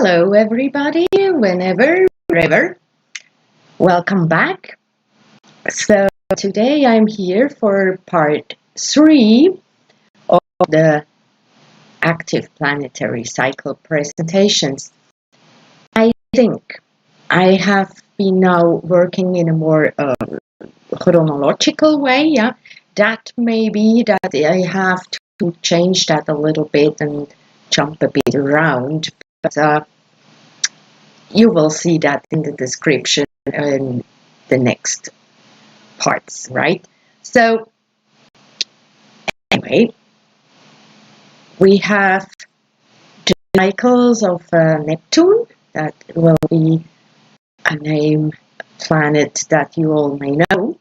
Hello everybody, whenever, wherever. Welcome back. So today I'm here for part 3 of the active planetary cycle presentations. I think I have been now working in a more chronological way, yeah. That may be that I have to change that a little bit and jump a bit around, but you will see that in the description in the next parts, right? So anyway, we have the cycles of Neptune. That will be a name planet that you all may know,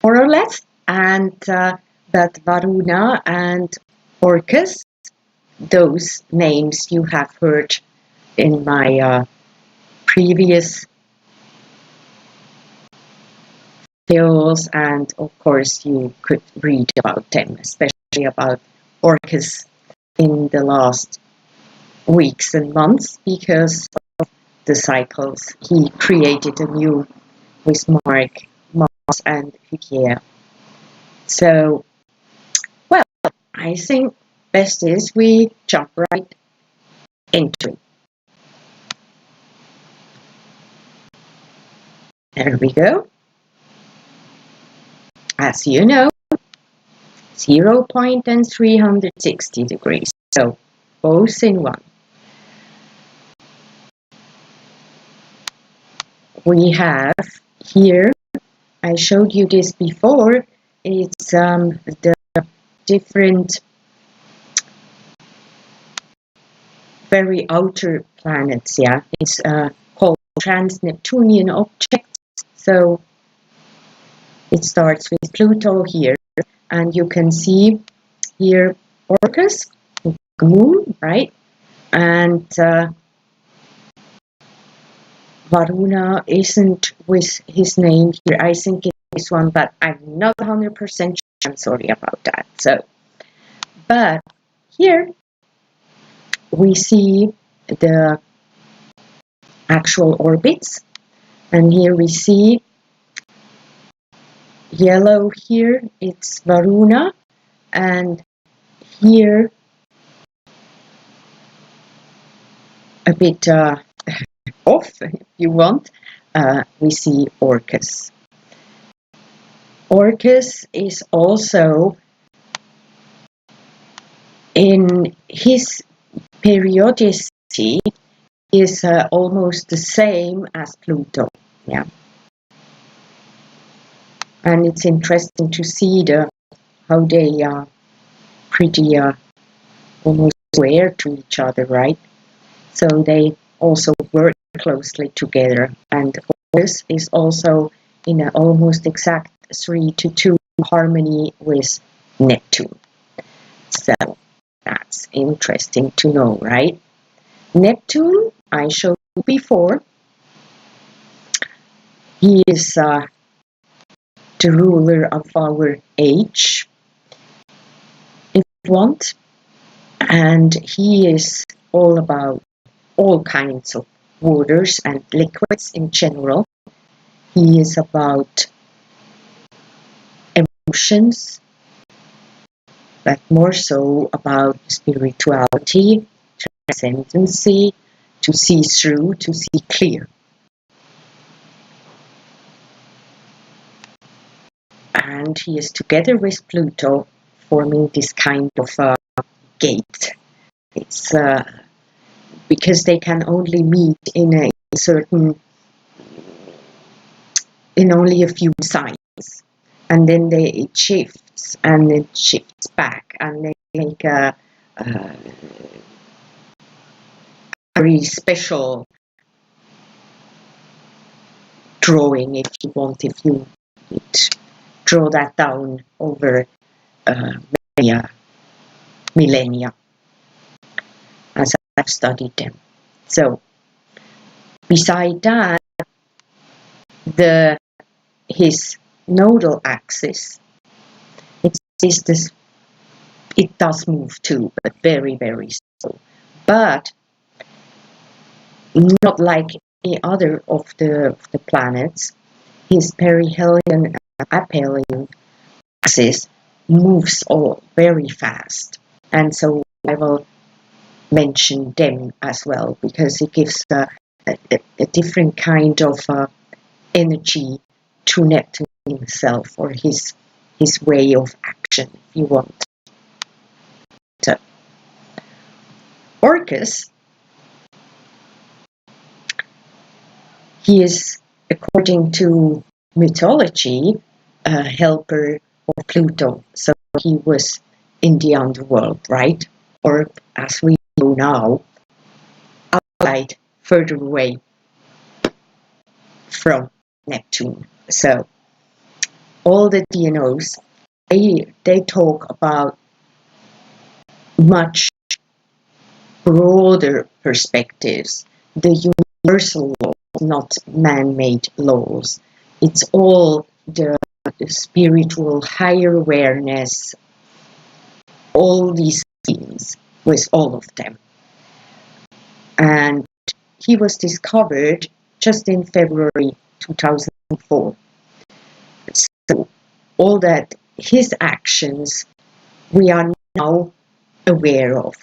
more or less, and that Varuna and Orcus, those names you have heard in my previous videos, and of course you could read about them, especially about Orcus in the last weeks and months, because of the cycles he created anew with Mars and Hygiea. So, well, I think best is we jump right into it. There we go. As you know, 0 point and 360 degrees, so both in one. We have here, I showed you this before, it's the different very outer planets, yeah. It's called trans-Neptunian objects, so it starts with Pluto here, and you can see here Orcus, the moon, right? And Varuna isn't with his name here. I think it's this one, but I'm not 100% sure. I'm sorry about that. So, but here we see the actual orbits, and here we see yellow here, it's Varuna, and here a bit off, if you want, we see Orcus. Orcus is also in his periodicity is almost the same as Pluto, yeah. And it's interesting to see how they are pretty almost square to each other, right? So they also work closely together, and Orcus is also in an almost exact 3:2 harmony with Neptune. So that's interesting to know, right? Neptune, I showed you before, he is the ruler of our age, if you want, and he is all about all kinds of waters and liquids in general. He is about emotions, but more so about spirituality, transcendency, to see through, to see clear. And he is together with Pluto forming this kind of gate. It's because they can only meet in a certain, in only a few signs, and then it shifts and it shifts back, and they make a very special drawing, if you want, if you draw that down over many millennia, as I've studied them. So beside that, his nodal axis, it does move too, but very, very slow. But not like any other of the planets. His perihelion and aphelion axis moves all very fast, and so I will mention them as well because it gives a different kind of energy to Neptune himself, or his way of action, if you want. So, Orcus, he is, according to mythology, a helper of Pluto. So he was in the underworld, right? Or as we know now, outside, further away from Neptune. So all the DNOs, they talk about much broader perspectives, the universal laws, not man-made laws. It's all the spiritual higher awareness, all these things with all of them. And he was discovered just in February 2004. So all that, his actions, we are now aware of,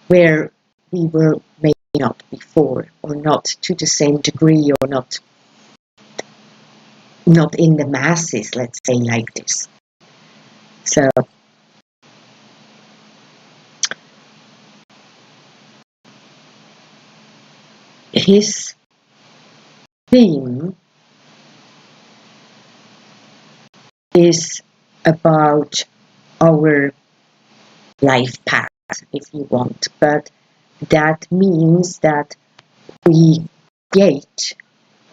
where we were maybe not before, or not to the same degree, or not in the masses, let's say like this. So his theme is about our life path, if you want, but that means that we create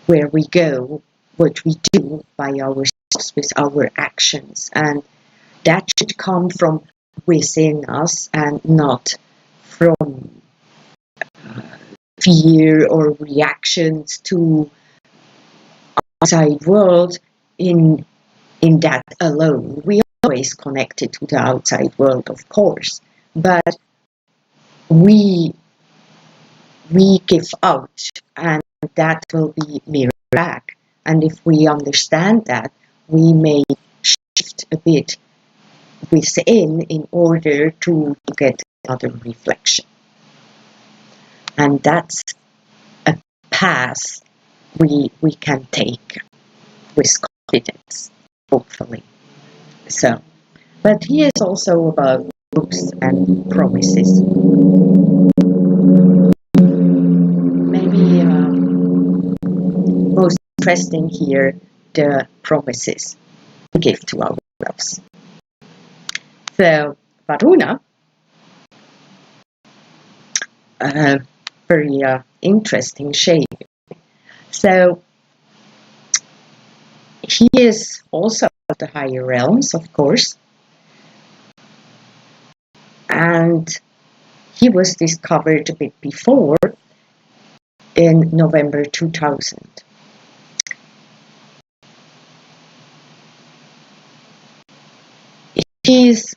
where we go, what we do by ourselves with our actions, and that should come from within us and not from fear or reactions to outside world. In that alone, we are always connected to the outside world, of course, but we give out, and that will be mirrored back. And if we understand that, we may shift a bit within in order to get another reflection. And that's a path we can take with confidence, hopefully. So, but he is also about hopes and promises. Maybe most interesting here, the promises we give to ourselves. So, Varuna, very interesting shape. So, he is also of the higher realms, of course, and he was discovered a bit before, in November 2000. He's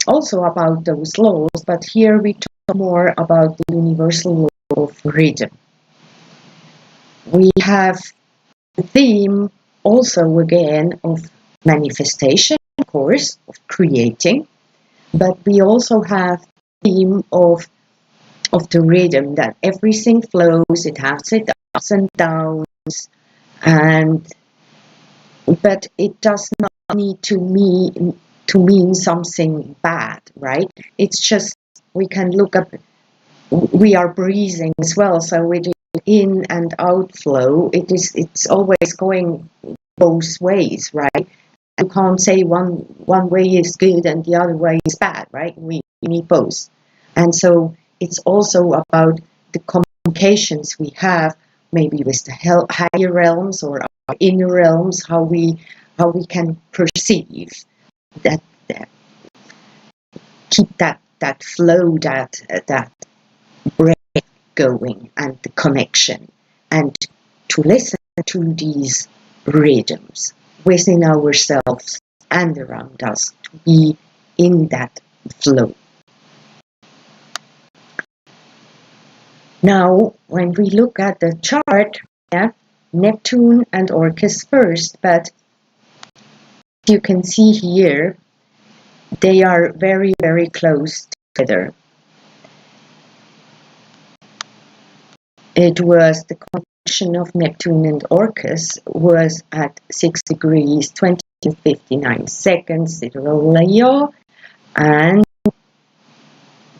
also about those laws, but here we talk more about the universal law of rhythm. We have the theme also again of manifestation, of course, of creating, but we also have the theme of the rhythm, that everything flows, it has its ups and downs, but it does not need to mean something bad, right? It's just, we can look up, we are breathing as well, so it is in and outflow. It's always going both ways, right? You can't say one way is good and the other way is bad, right? We need both. And so it's also about the communications we have, maybe with the higher realms or our inner realms, how we can perceive that keep that flow, that breath going, and the connection, and to listen to these rhythms within ourselves and around us, to be in that flow. Now, when we look at the chart, yeah, Neptune and Orcus first, but you can see here they are very, very close together. It was the conjunction of Neptune and Orcus was at 6 degrees 20 to 59 seconds in Leo, and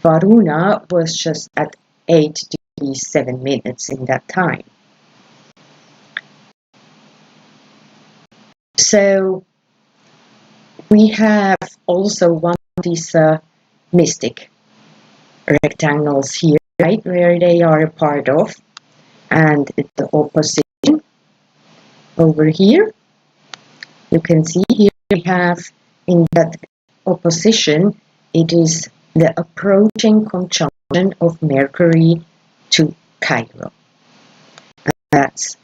Varuna was just at 8 degrees 7 minutes in that time. So we have also one of these mystic rectangles here, right, where they are a part of, and the opposition over here. You can see here we have in that opposition, it is the approaching conjunction of Mercury to Chiron. And that's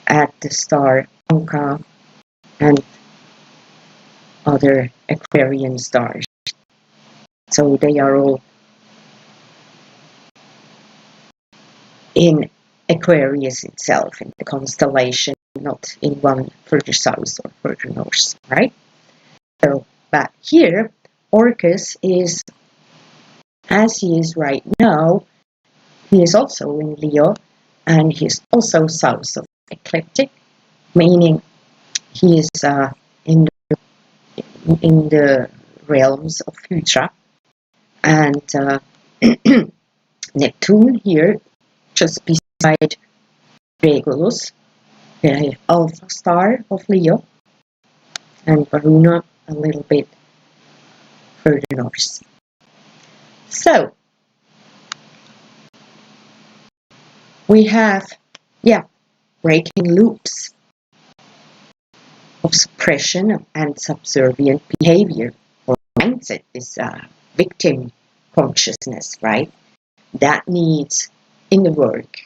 at the star Anka and other Aquarian stars. So they are all in Aquarius itself, in the constellation, not in one further south or further north, right? So, but here, Orcus is, as he is right now, he is also in Leo, and he is also south of ecliptic, meaning he is in the realms of Hydra, and Neptune here, just beside Regulus, the alpha star of Leo, and Varuna a little bit further north. So we have, breaking loops of suppression and subservient behavior or mindset, is victim consciousness, right? That needs inner work.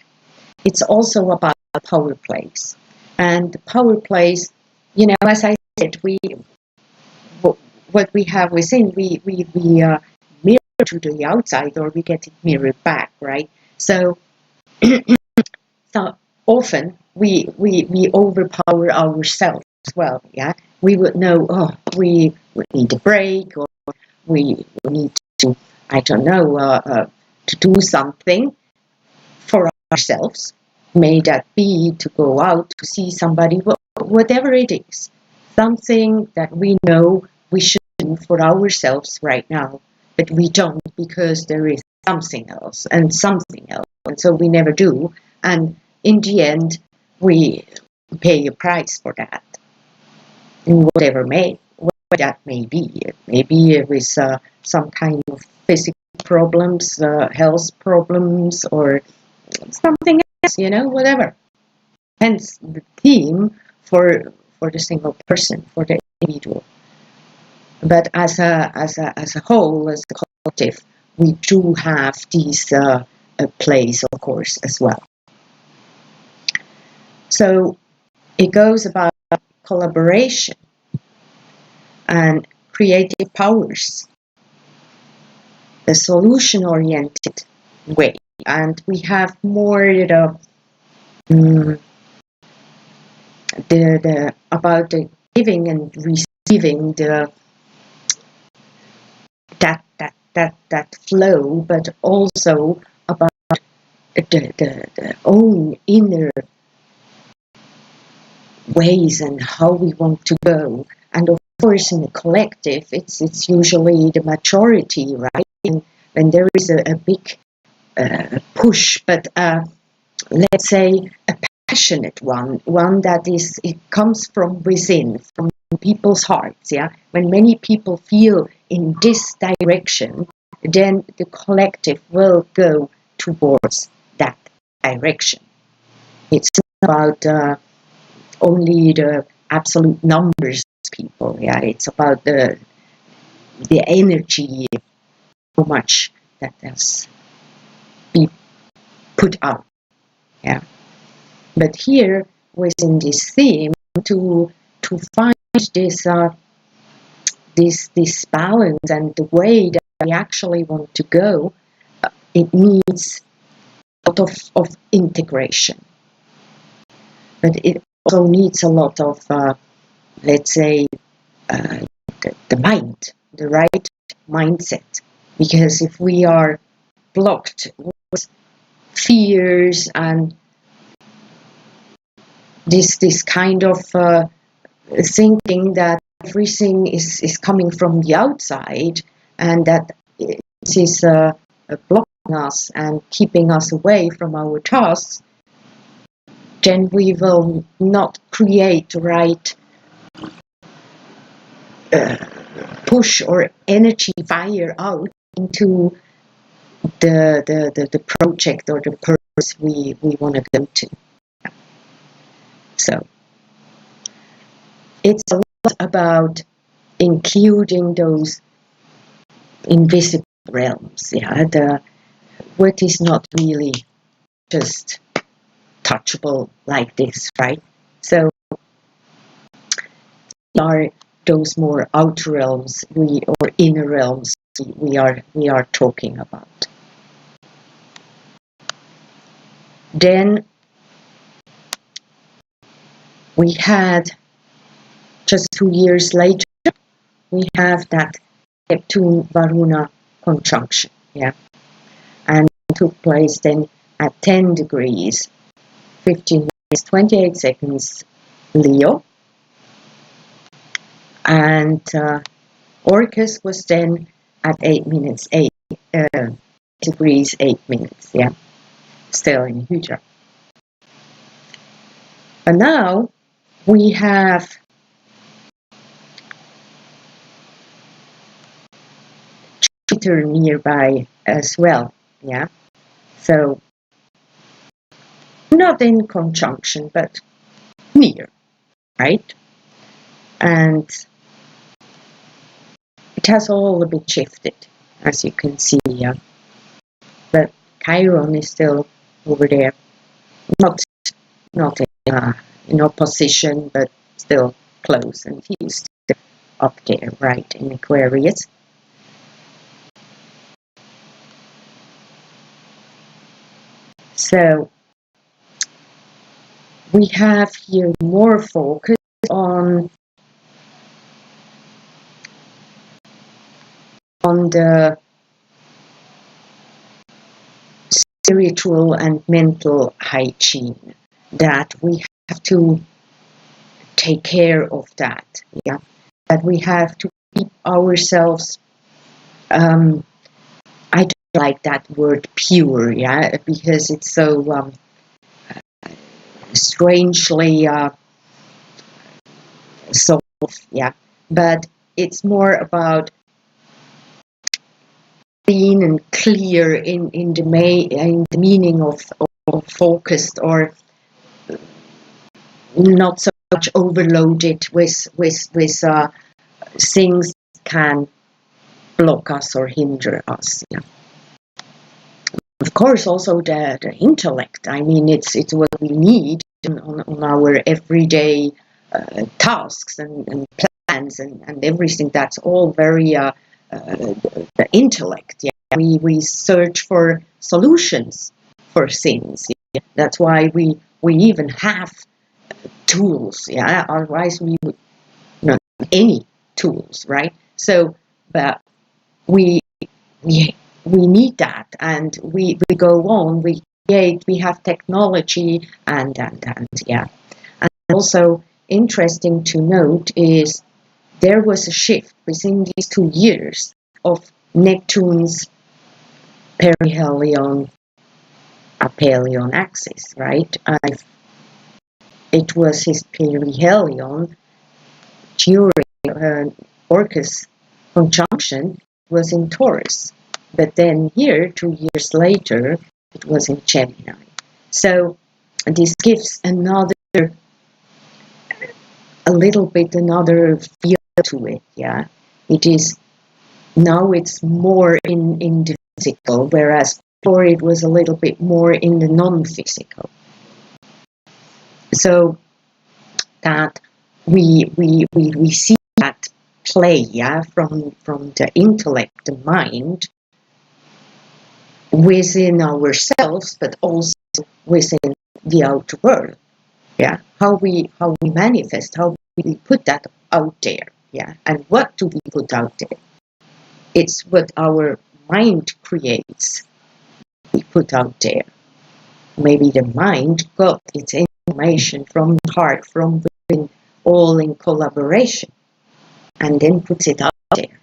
It's also about power plays, and the power plays, as I said, what we have within, we mirror to the outside, or we get it mirrored back, right? So, so often we overpower ourselves as well. Yeah, we would know, we need a break, or we need to, I don't know, to do something for ourselves. May that be to go out to see somebody, whatever it is, something that we know we should do for ourselves right now, but we don't because there is something else, and so we never do, and in the end we pay a price for that, in whatever that may be. Maybe with some kind of physical problems, health problems, or something else, whatever. Hence the theme for the single person, for the individual. But as a whole, as a collective, we do have these plays, of course, as well. So it goes about collaboration and creative powers, the solution-oriented way, and we have more the about the giving and receiving, that flow, but also about the own inner ways and how we want to go. And of course, in the collective, it's usually the majority, right? And when there is a big push, but let's say a passionate one that is, it comes from within, from people's hearts. Yeah, when many people feel in this direction, then the collective will go towards that direction. It's not about only the absolute numbers of people. Yeah, it's about the energy, how much that has been put out. Yeah. But here, within this theme, to find this balance and the way that we actually want to go, it needs a lot of integration, but it also needs a lot of, let's say, the mind, the right mindset. Because if we are blocked with fears and this kind of thinking that everything is coming from the outside and that it is blocking us and keeping us away from our tasks, then we will not create the right push or energy fire out into the project or the purpose we want to go to. So it's a lot about including those invisible realms, what is not really just touchable like this, right? So are those more outer realms or inner realms we are talking about. Then we had, just 2 years later, we have that Neptune Varuna conjunction, and it took place then at 10 degrees, 15 minutes, 28 seconds Leo, and Orcus was then at 8 minutes, 8 degrees, 8 minutes, still in Hydra. And now we have Jupiter nearby as well, so not in conjunction, but near, right? And it has all a bit shifted, as you can see, but Chiron is still over there, not in opposition, but still close, and he's still up there, right, in Aquarius. So we have here more focus on the spiritual and mental hygiene, that we have to take care of that, that we have to keep ourselves, I don't like that word pure, because it's so strangely soft, but it's more about clean and clear in the meaning of focused, or not so much overloaded with things that can block us or hinder us. Of course, also the intellect. I mean, it's what we need on our everyday tasks and plans and everything. That's all very the intellect. We search for solutions for things. That's why we even have tools. Otherwise we would not have any tools, right? So, but we need that, and we go on. We create. We have technology, and. And also interesting to note is there was a shift within these 2 years of Neptune's perihelion, aphelion axis, right? It was his perihelion during Orcus conjunction was in Taurus, but then here 2 years later it was in Gemini. So this gives another feel to it. It is now, it's more in the physical, whereas before it was a little bit more in the non-physical. So that we see that play, from the intellect, the mind, within ourselves, but also within the outer world. Yeah, how we manifest, how we put that out there. Yeah, and what do we put out there? It's what our mind creates. We put out there. Maybe the mind got its information from the heart, from within, all in collaboration, and then puts it out there,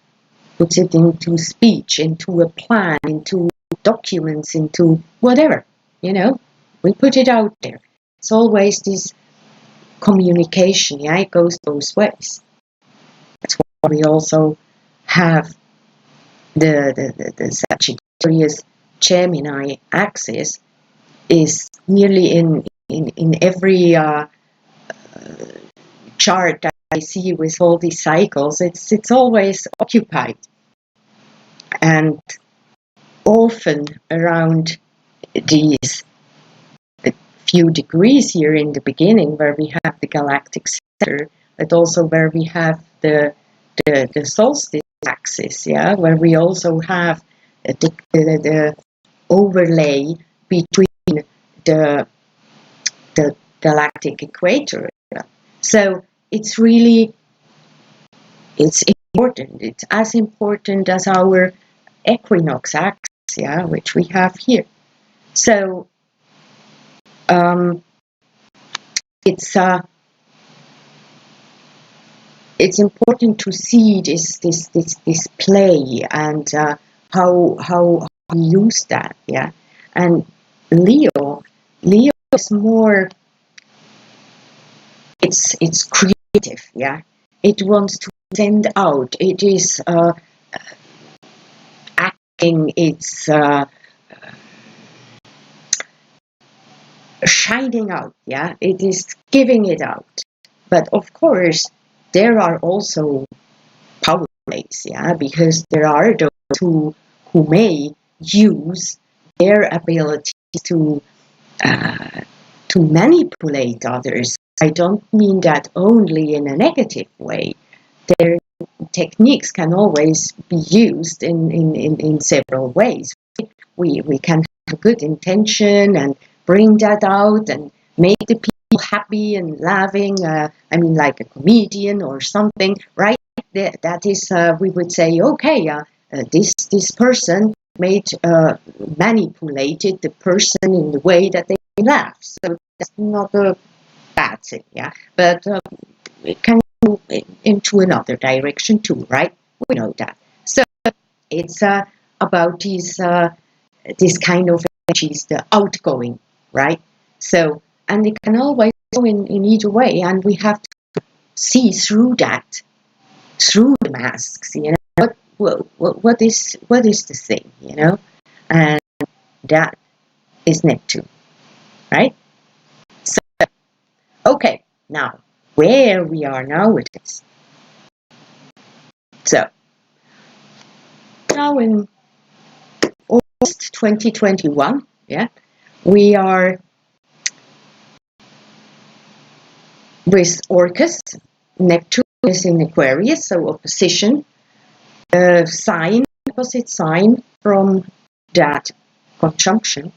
puts it into speech, into a plan, into documents, into whatever, we put it out there. It's always this communication, yeah, it goes both ways. That's why we also have the Sagittarius Gemini axis is nearly in every chart that I see with all these cycles. It's always occupied, and often around these few degrees here in the beginning, where we have the galactic center, but also where we have the solstice axis, yeah, where we also have the overlay between the galactic equator. So it's important. It's as important as our equinox axis, yeah, which we have here. So it's important to see this play and how we use that, yeah. And Leo is more. It's creative, yeah. It wants to send out. It is acting. It's shining out, yeah. It is giving it out. But of course, there are also power plays, yeah, because there are those who may use their ability to manipulate others. I don't mean that only in a negative way. Their techniques can always be used in several ways. We can have a good intention and bring that out and make the people happy and laughing. Like a comedian or something, right? That is, we would say, okay, this person manipulated the person in the way that they laugh. So that's not a bad thing, yeah. But it can go into another direction too, right? We know that. So it's about these this kind of energies, the outgoing, right? So, and it can always go in either way, and we have to see through that, through the masks, what is the thing, and that is Neptune, right? So, okay, now where we are now with this. So now in August 2021, yeah, we are with Orcus. Neptune is in Aquarius, so opposition opposite sign from that conjunction,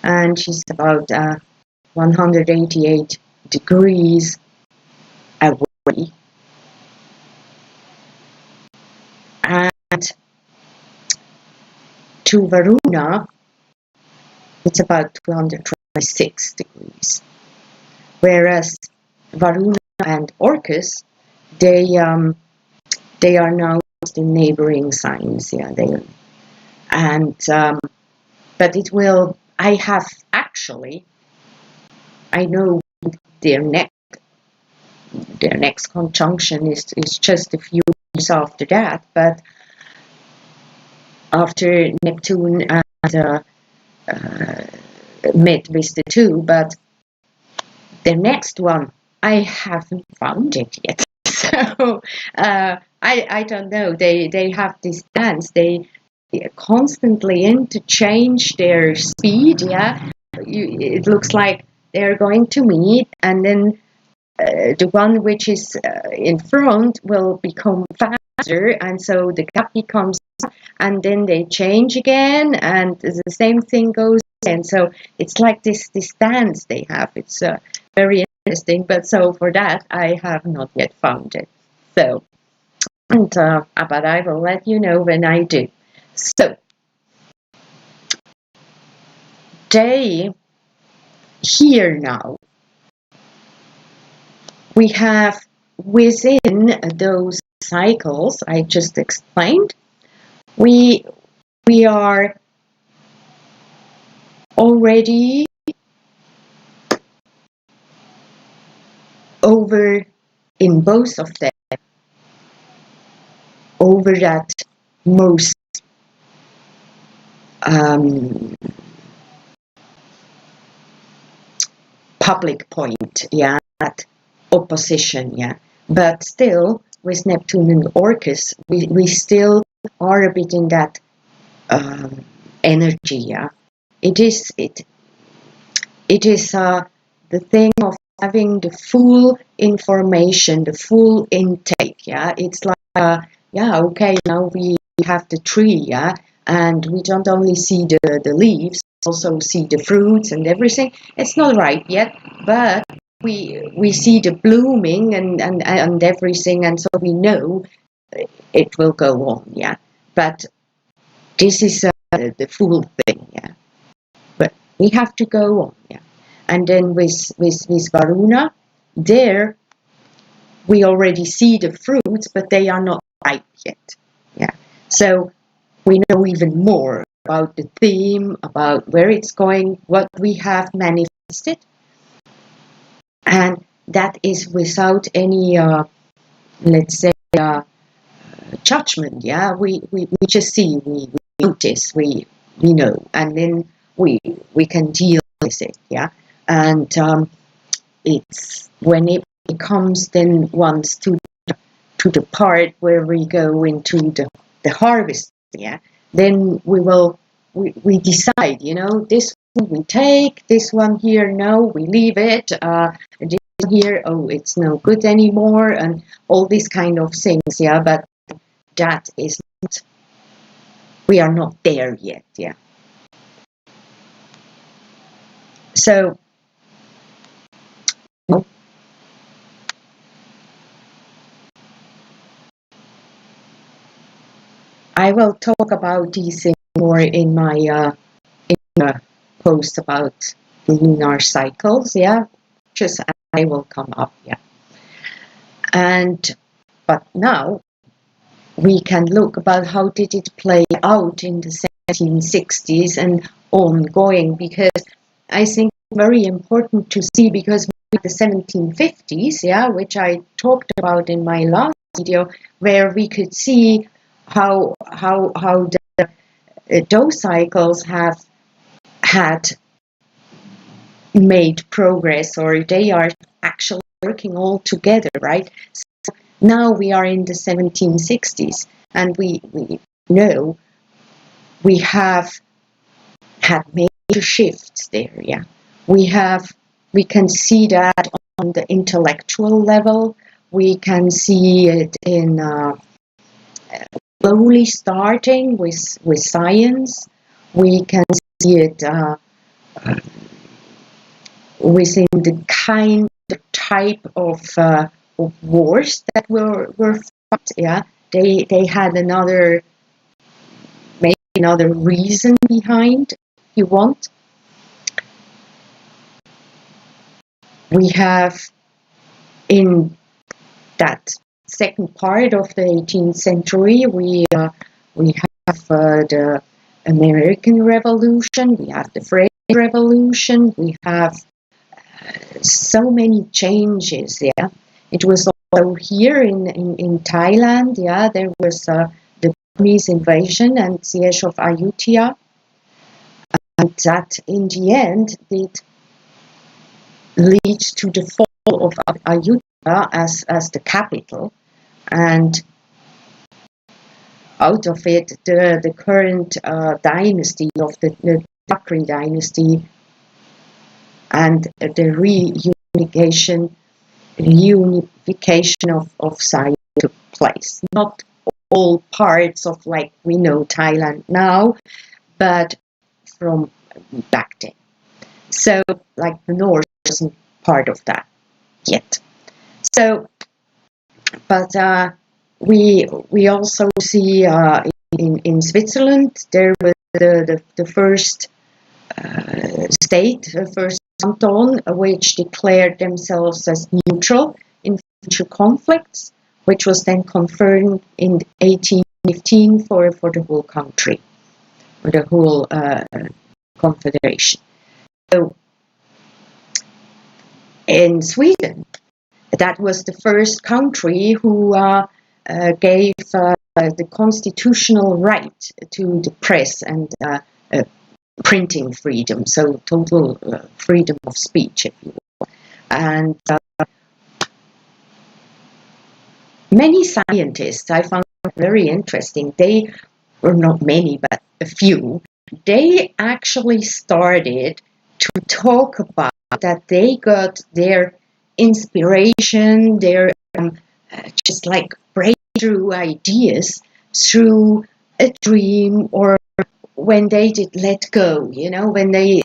and she's about 188 degrees away. And to Varuna, it's about 226 degrees. Whereas Varuna and Orcus, they are now in neighboring signs, yeah. But it will. I know their next conjunction is just a few years after that, but after Neptune and met with the two, but the next one, I haven't found it yet. So I don't know. They have this dance. They constantly interchange their speed. Yeah, it looks like they're going to meet, and then the one which is in front will become faster faster, and so the gap becomes, and then they change again, and the same thing goes. And so it's like this dance they have. It's very interesting. But so for that, I have not yet found it. So, and but I will let you know when I do. So they here now we have within those cycles I just explained, we are already over in both of them, over that most public point, yeah, that opposition, yeah. But still, with Neptune and Orcus, we still are a bit in that energy, yeah. It is the thing of having the full information, the full intake, yeah. It's like, yeah, okay, now we have the tree, yeah, and we don't only see the leaves, also see the fruits and everything. It's not right yet, but we see the blooming and everything, and so we know it will go on, yeah. But this is the full thing, yeah. But we have to go on, yeah. And then with Varuna, there we already see the fruits, but they are not ripe yet, yeah. So we know even more about the theme, about where it's going, what we have manifested, and that is without any, let's say, judgment. Yeah, we just see, we notice, we know, and then we can deal with it. Yeah, and it's when it comes then once to the part where we go into the harvest. Yeah, then we decide. You know, this one we take, this one here, no, we leave it. This one here, oh, it's no good anymore, and all these kind of things. Yeah, but that is not, we are not there yet, yeah. So, I will talk about these things more in my post about the lunar cycles, yeah. Just I will come up, yeah. And, but now we can look about how did it play out in the 1760s and ongoing, because I think very important to see, because with the 1750s, yeah, which I talked about in my last video, where we could see how those cycles have had made progress, or they are actually working all together, right? So now we are in the 1760s, and we know we have had major shifts there, yeah. We can see that on the intellectual level. We can see it in slowly starting with science. We can see it within the type of wars that were fought. Yeah, they had maybe another reason behind. If you want, we have in that second part of the 18th century, we have the American Revolution, we have the French Revolution, we have so many changes. Yeah, it was also here in Thailand. Yeah, there was the Burmese invasion and siege of Ayutthaya, and that in the end did lead to the fall of Ayutthaya as the capital, and out of it the current dynasty of the Thakri dynasty and the reunification of science took place. Not all parts of, like we know Thailand now, but from back then. So like the north isn't part of that yet. So, but we also see in Switzerland there was the first state, the first canton, which declared themselves as neutral in future conflicts, which was then confirmed in 1815 for the whole country, or the whole confederation. So in Sweden, that was the first country who gave the constitutional right to the press and printing freedom, so total freedom of speech, if you will. And many scientists, I found very interesting, they were not many, but a few, they actually started to talk about that they got their inspiration, their just like breakthrough ideas through a dream, or when they did let go, you know, when they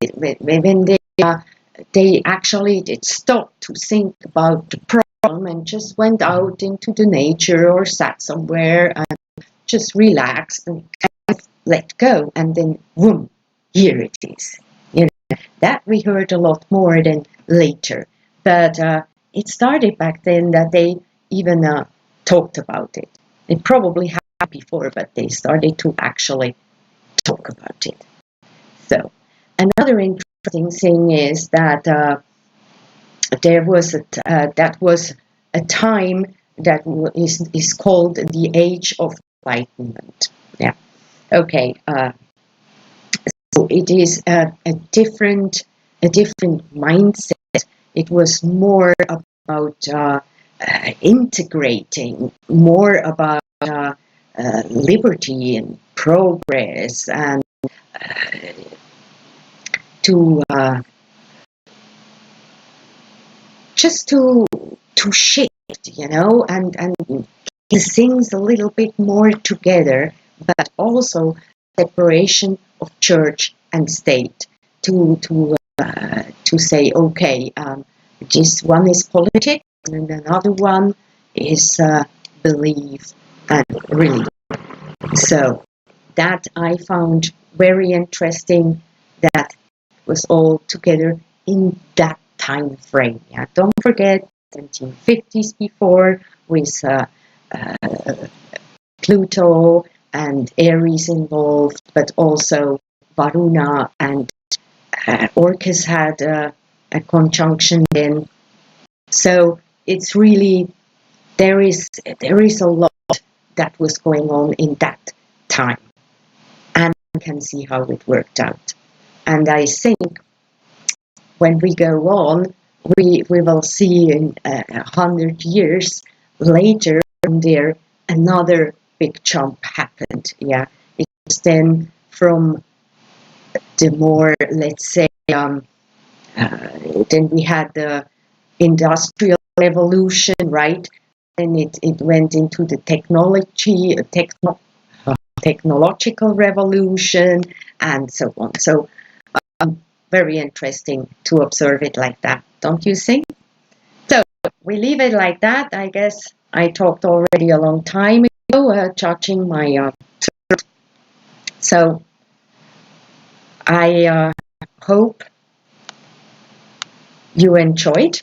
actually did stop to think about the problem and just went out into the nature or sat somewhere and just relaxed and kind of let go, and then boom, here it is. You know, that we heard a lot more than later, but it started back then that they even talked about it. They probably had before, but they started to actually talk about it. So another interesting thing is that there was that was a time that is called the Age of Enlightenment. Yeah. Okay. So it is a different mindset. It was more about integrating, more about liberty and progress, and to just to shift, you know, and things a little bit more together, but also separation of church and state. To say, okay, this one is politics and another one is belief and religion. So that I found very interesting, that was all together in that time frame. Yeah, don't forget 1750s before, with Pluto and Aries involved, but also Varuna and Orcus had a conjunction then. So it's really, there is a lot that was going on in that time, and you can see how it worked out. And I think when we go on, we will see in 100 years later from there another big jump happened. Yeah, it was then from the more, let's say, then we had the industrial revolution, right? And it went into the technological revolution, and so on. So very interesting to observe it like that, don't you think? So we leave it like that. I guess I talked already a long time ago, judging my throat. So I hope you enjoyed,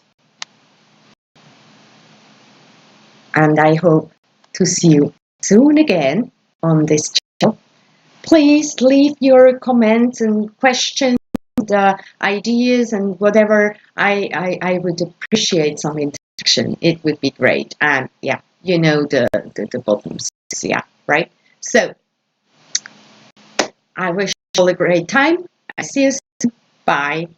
and I hope to see you soon again on this channel. Please leave your comments and questions, ideas, and whatever. I would appreciate some interaction. It would be great. And yeah, you know the bottoms. Yeah, right? So I wish you all a great time. I see you soon. Bye.